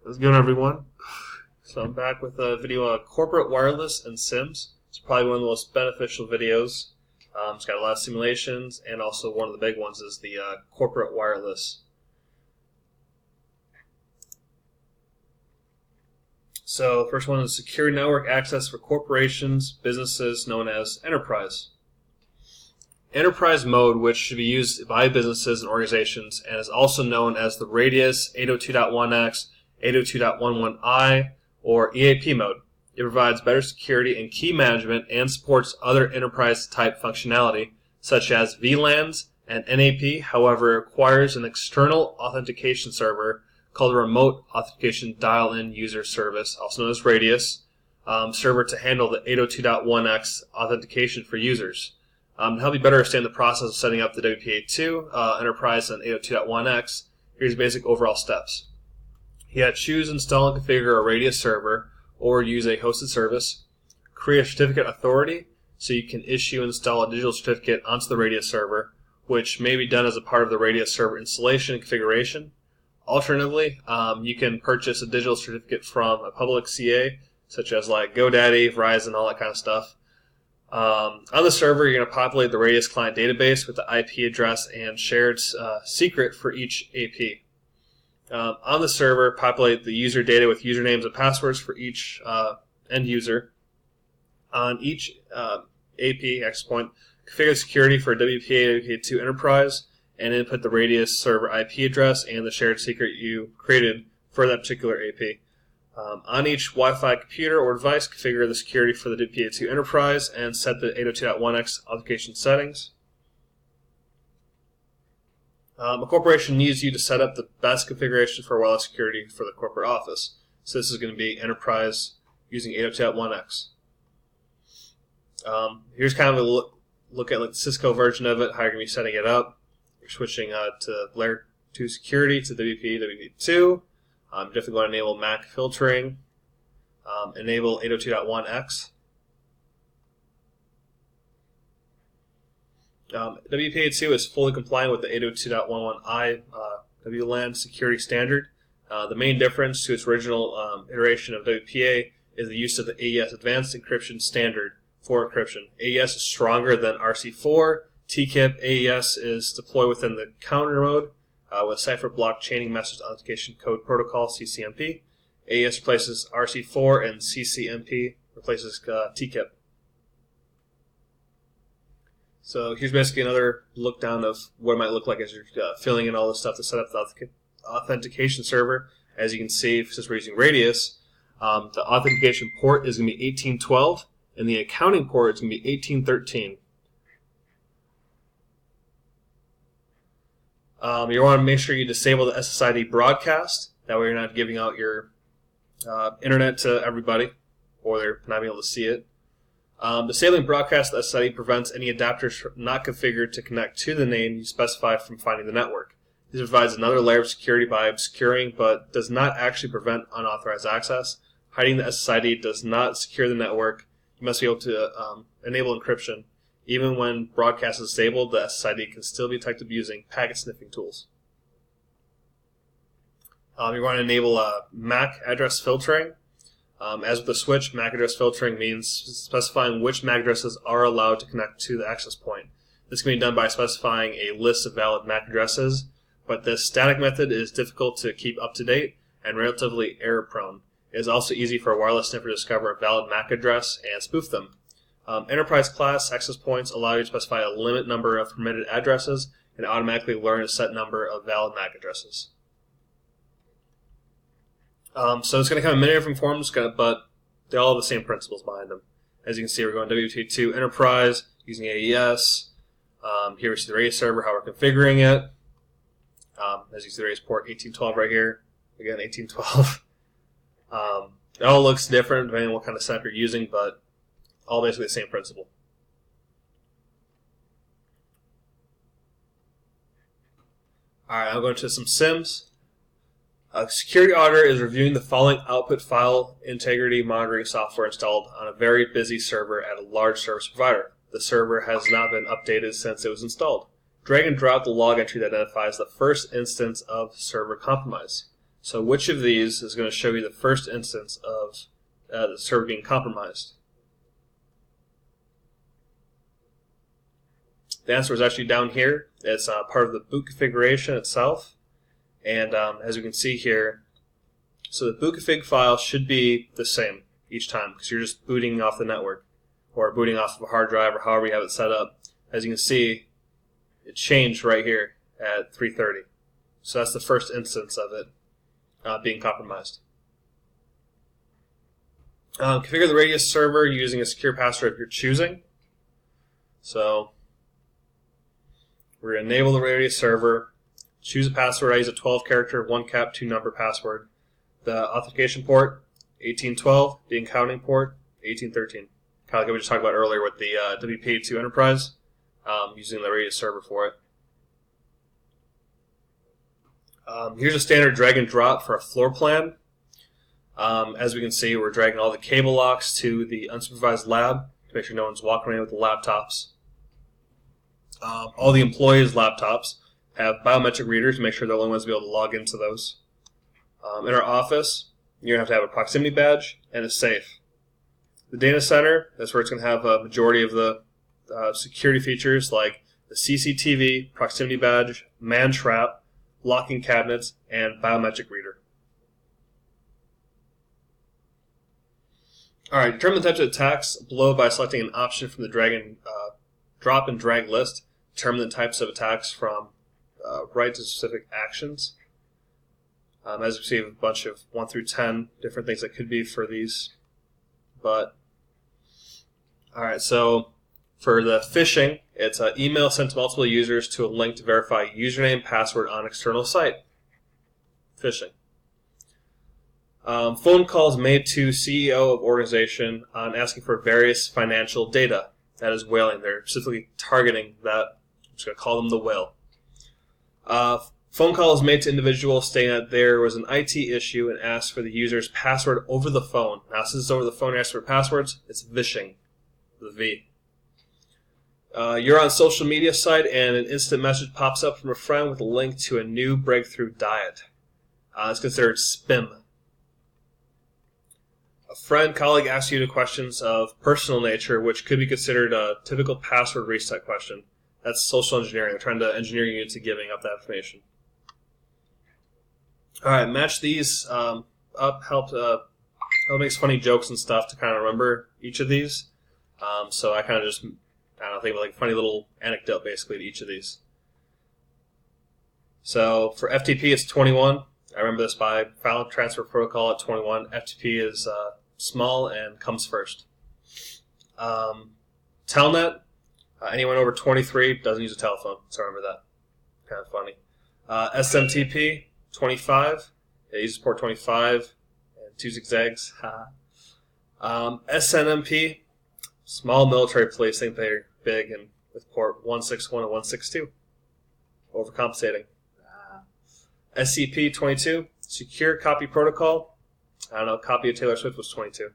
How's it going, everyone? So I'm back with a video on corporate wireless and Sims. It's probably one of the most beneficial videos. It's got a lot of simulations, and also one of the big ones is the corporate wireless. So first one is secure network access for corporations, businesses, known as enterprise. Enterprise mode, which should be used by businesses and organizations, and is also known as the Radius 802.1x, 802.11i, or EAP mode. It provides better security and key management and supports other enterprise-type functionality, such as VLANs and NAP. However, it requires an external authentication server called a Remote Authentication Dial-In User Service, also known as Radius, server to handle the 802.1x authentication for users. To help you better understand the process of setting up the WPA2 Enterprise and 802.1x, here's basic overall steps. Choose, install, and configure a Radius server, or use a hosted service. Create a certificate authority, so you can issue and install a digital certificate onto the Radius server, which may be done as a part of the Radius server installation and configuration. Alternatively, you can purchase a digital certificate from a public CA, such as like GoDaddy, Verizon, all that kind of stuff. On the server, you're going to populate the Radius client database with the IP address and shared secret for each AP. On the server, populate the user data with usernames and passwords for each end user. On each AP access point, configure security for WPA, WPA2 Enterprise, and input the Radius server IP address and the shared secret you created for that particular AP. On each Wi-Fi computer or device, configure the security for the WPA2 Enterprise and set the 802.1x authentication settings. A corporation needs you to set up the best configuration for wireless security for the corporate office. So this is going to be Enterprise using 802.1x. Here's kind of a look at like the Cisco version of it, how you're going to be setting it up. You're switching to Layer 2 security to WPA, WPA2. Definitely going to enable MAC filtering. Enable 802.1x. WPA2 is fully compliant with the 802.11i WLAN security standard. The main difference to its original iteration of WPA is the use of the AES Advanced Encryption Standard for encryption. AES is stronger than RC4. TKIP AES is deployed within the counter mode with Cipher Block Chaining Message Authentication Code Protocol, CCMP. AES replaces RC4 and CCMP replaces TKIP. So here's basically another look down of what it might look like as you're filling in all this stuff to set up the authentication server. As you can see, since we're using Radius, the authentication port is going to be 1812, and the accounting port is going to be 1813. You want to make sure you disable the SSID broadcast. That way you're not giving out your internet to everybody, or they're not being able to see it. Disabling broadcast SSID prevents any adapters not configured to connect to the name you specified from finding the network. This provides another layer of security by obscuring, but does not actually prevent unauthorized access. Hiding the SSID does not secure the network. You must be able to enable encryption. Even when broadcast is disabled, the SSID can still be detected using packet sniffing tools. You want to enable MAC address filtering. As with the switch, MAC address filtering means specifying which MAC addresses are allowed to connect to the access point. This can be done by specifying a list of valid MAC addresses, but this static method is difficult to keep up to date and relatively error-prone. It is also easy for a wireless sniffer to discover a valid MAC address and spoof them. Enterprise class access points allow you to specify a limit number of permitted addresses and automatically learn a set number of valid MAC addresses. So it's going to come in many different forms, but they all have the same principles behind them. As you can see, we're going WPA2 Enterprise using AES. Here we see the Radius server, how we're configuring it. As you see, the Radius port 1812 right here. Again, 1812. It all looks different depending on what kind of setup you're using, but all basically the same principle. Alright, I'll go into some Sims. A security auditor is reviewing the following output file integrity monitoring software installed on a very busy server at a large service provider. The server has not been updated since it was installed. Drag and drop the log entry that identifies the first instance of server compromise. So which of these is going to show you the first instance of the server being compromised? The answer is actually down here. It's part of the boot configuration itself. And as you can see here, so the boot config file should be the same each time because you're just booting off the network or booting off of a hard drive or however you have it set up. As you can see, it changed right here at 3:30. So that's the first instance of it being compromised. Configure the Radius server using a secure password of your choosing. So we're going to enable the Radius server. Choose a password. I use a 12-character, 1-cap, 2-number password. The authentication port, 1812. The encoding port, 1813. Kind of like we just talked about earlier with the WP2 Enterprise, using the Radius server for it. Here's a standard drag and drop for a floor plan. As we can see, we're dragging all the cable locks to the unsupervised lab to make sure no one's walking around with the laptops. All the employees' laptops have biometric readers to make sure they're the only ones to be able to log into those. In our office, you're going to have a proximity badge and a safe. The data center, that's where it's going to have a majority of the security features like the CCTV, proximity badge, man trap, locking cabinets, and biometric reader. Alright, determine the types of attacks below by selecting an option from the drop and drag list. Determine the types of attacks from right to specific actions. As you can see, we have a bunch of 1 through 10 different things that could be for these. But, alright, so for the phishing, it's an email sent to multiple users to a link to verify username and password on external site. Phishing. Phone calls made to CEO of organization on asking for various financial data. That is whaling. They're specifically targeting that. I'm just going to call them the whale. Phone calls made to individuals stating that there was an IT issue and asked for the user's password over the phone. Now, since it's over the phone and asks for passwords, it's vishing. The V. You're on a social media site and an instant message pops up from a friend with a link to a new breakthrough diet. It's considered spam. A friend, colleague asks you questions of personal nature, which could be considered a typical password reset question. That's social engineering. They're trying to engineer you into giving up that information. Alright, match these up. Help makes funny jokes and stuff to kind of remember each of these. So I kind of just, think of like a funny little anecdote basically to each of these. So for FTP, it's 21. I remember this by file transfer protocol at 21. FTP is small and comes first. Telnet, anyone over 23 doesn't use a telephone, so remember that. Kind of funny. SMTP, 25. It uses port 25 and 2 zigzags. SNMP, small military police think they're big and with port 161 and 162. Overcompensating. SCP-22, secure copy protocol. I don't know, copy of Taylor Swift was 22.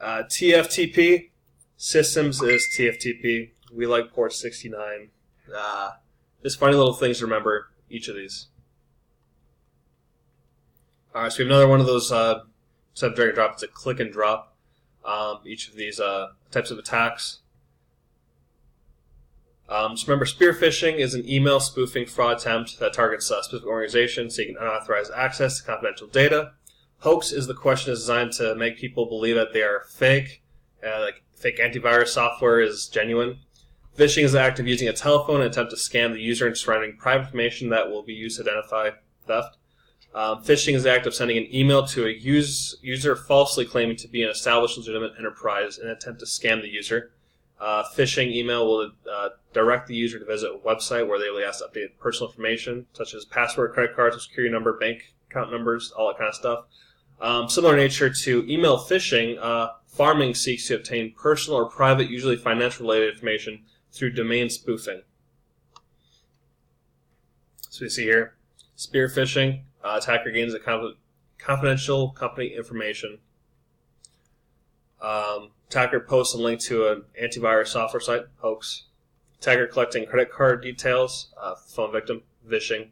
TFTP, systems is TFTP. We like port 69. Just funny little things to remember, each of these. Alright, so we have another one of those instead of drag and drop, it's a click and drop. Each of these types of attacks. Just remember, spear phishing is an email spoofing fraud attempt that targets a specific organization seeking unauthorized access to confidential data. Hoax is the question is designed to make people believe that they are fake, like fake antivirus software is genuine. Phishing is the act of using a telephone in an attempt to scam the user and surrounding private information that will be used to identify theft. Phishing is the act of sending an email to a user falsely claiming to be an established legitimate enterprise in an attempt to scam the user. Phishing email will direct the user to visit a website where they will be asked to update personal information, such as password, credit card, social security number, bank account numbers, all that kind of stuff. Similar nature to email phishing, pharming seeks to obtain personal or private, usually financial-related information through domain spoofing. So we see here, spear phishing, attacker gains a confidential company information. Attacker posts a link to an antivirus software site, hoax. Attacker collecting credit card details, phone victim, vishing.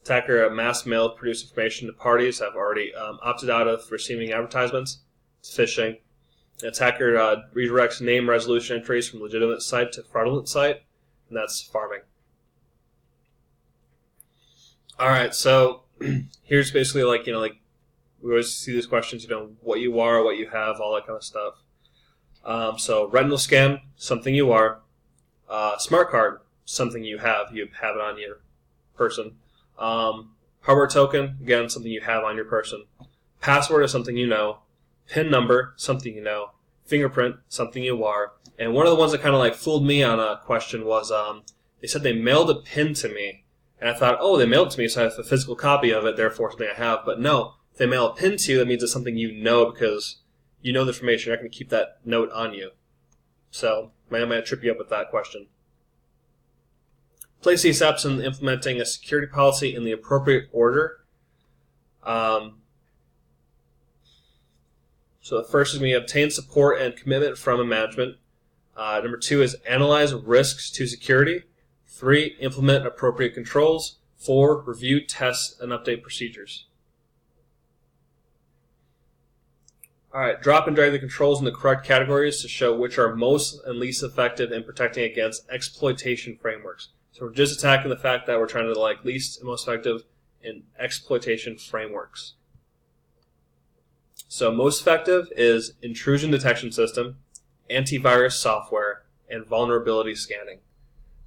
Attacker mass mail produced information to parties have already opted out of receiving advertisements. It's phishing. An attacker redirects name resolution entries from legitimate site to fraudulent site, and that's farming. All right, so here's basically like we always see these questions, what you are, what you have, all that kind of stuff. So retinal scan, something you are. Smart card, something you have it on your person. Hardware token, again, something you have on your person. Password is something you know. PIN number, something you know. Fingerprint, something you are. And one of the ones that kind of fooled me on a question was they said they mailed a PIN to me. And I thought, oh, they mailed it to me, so I have a physical copy of it, therefore something I have. But no, if they mail a PIN to you, that means it's something you know because you know the information. You're not going to keep that note on you. So I might trip you up with that question. Place these steps in implementing a security policy in the appropriate order. So the first is we obtain support and commitment from a management. Number 2 is analyze risks to security. 3, implement appropriate controls. 4, review, test, and update procedures. All right, drop and drag the controls in the correct categories to show which are most and least effective in protecting against exploitation frameworks. So we're just attacking the fact that we're trying to least and most effective in exploitation frameworks. So most effective is intrusion detection system, antivirus software, and vulnerability scanning.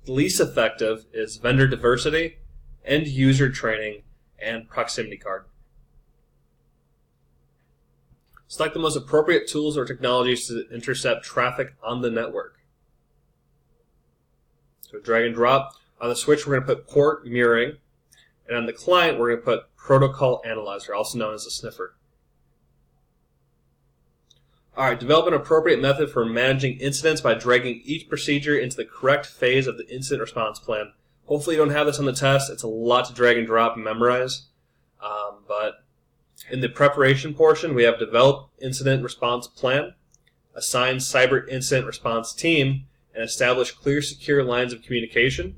The least effective is vendor diversity, end user training, and proximity card. Select the most appropriate tools or technologies to intercept traffic on the network. So drag and drop. On the switch, we're going to put port mirroring. And on the client, we're going to put protocol analyzer, also known as a sniffer. All right, develop an appropriate method for managing incidents by dragging each procedure into the correct phase of the incident response plan. Hopefully you don't have this on the test. It's a lot to drag and drop and memorize. But in the preparation portion, we have develop incident response plan, assign cyber incident response team, and establish clear, secure lines of communication.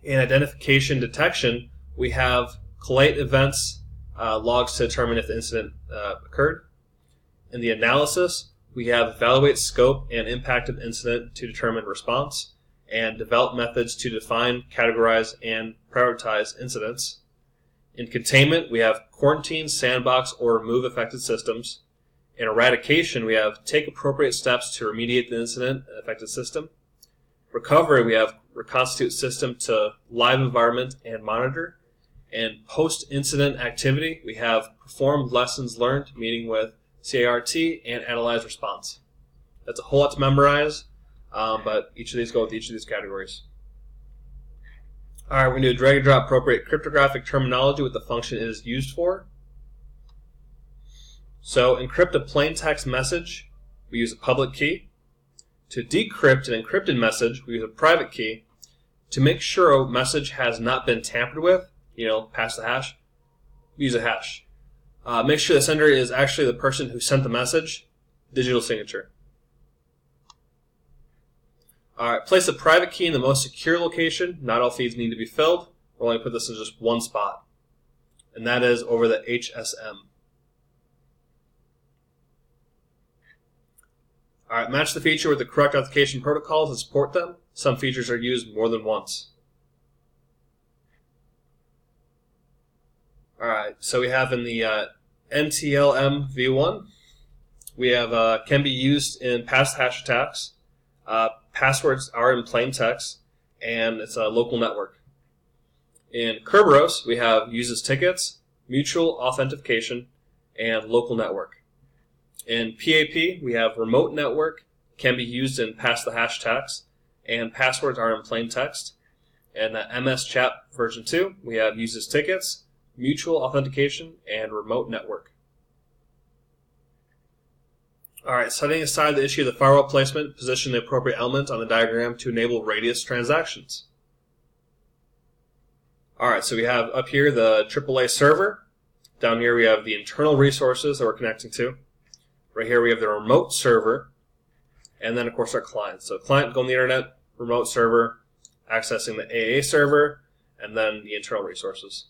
In identification detection, we have collate events logs to determine if the incident occurred. In the analysis, we have evaluate scope and impact of incident to determine response, and develop methods to define, categorize, and prioritize incidents. In containment, we have quarantine, sandbox, or remove affected systems. In eradication, we have take appropriate steps to remediate the incident affected system. Recovery, we have reconstitute system to live environment and monitor. And post-incident activity, we have perform lessons learned, meeting with CART, and analyze response. That's a whole lot to memorize, but each of these go with each of these categories. All right, we're going to do drag and drop appropriate cryptographic terminology, what the function is used for. So encrypt a plain text message, we use a public key. To decrypt an encrypted message, we use a private key. To make sure a message has not been tampered with, past the hash, we use a hash. Make sure the sender is actually the person who sent the message, digital signature. All right, place a private key in the most secure location. Not all feeds need to be filled. We're only going to put this in just one spot, and that is over the HSM. All right, match the feature with the correct authentication protocols and support them. Some features are used more than once. All right, so we have in the NTLM v1, we have can be used in past hash attacks. Passwords are in plain text, and it's a local network. In Kerberos, we have uses tickets, mutual authentication, and local network. In PAP, we have remote network, can be used in pass the hash attacks, and passwords are in plain text. In MS Chat version 2, we have uses tickets, mutual authentication, and remote network. All right, setting aside the issue of the firewall placement, position the appropriate element on the diagram to enable radius transactions. All right, so we have up here the AAA server. Down here we have the internal resources that we're connecting to. Right here we have the remote server, and then of course our client. So client going on the internet, remote server, accessing the AA server, and then the internal resources.